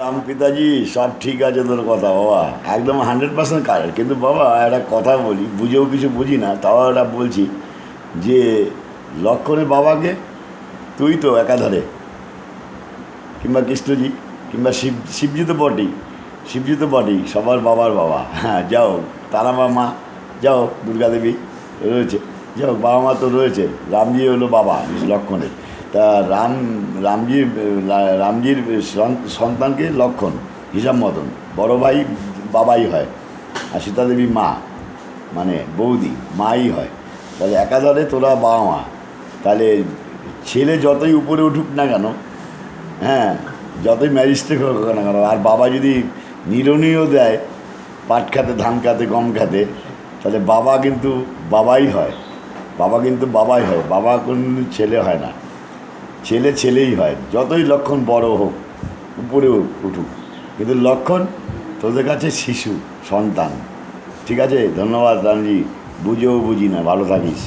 রাম পিতাজি সব ঠিক আছে তোর কথা বাবা, একদম 100% কারেক্ট। কিন্তু বাবা একটা কথা বলি, বুঝেও কিছু বুঝি না, তাও একটা বলছি যে লক্ষণের বাবাকে তুই তো একাধারে, কিংবা কৃষ্ণজি, কিংবা শিবজি তো বটেই, শিবজি তো বটেই, সবার বাবার বাবা। হ্যাঁ যাও, তারা মা, যাও দুর্গা দেবী রয়েছে, যাও বাবা মা তো রয়েছে, রামজি হলো বাবা লক্ষণের। তা রামজির সন্তানকে লক্ষণ হিসাব মতন বড় ভাই বাবাই হয়, আর সীতা দেবী মা, মানে বৌদি মাই হয়। তাহলে একাধারে তোরা বাবা মা। তাহলে ছেলে যতই উপরে উঠুক না কেন, হ্যাঁ, যতই ম্যাজিস্ট্রেট হোক না কেন, আর বাবা যদি নিরণীয় দেয় পাট খাতে, ধান খাতে, গম খাতে, তাহলে বাবা কিন্তু বাবাই হয়, বাবা কিন্তু বাবাই হয়, বাবা কোনো ছেলে হয় না, ছেলে ছেলেই হয়, যতই লক্ষণ বড় হোক, উপরে উঠুক, কিন্তু লক্ষণ তোদের কাছে শিশু, সন্তান। ঠিক আছে, ধন্যবাদ রামজি, বুঝেও বুঝি না, ভালো থাকিস।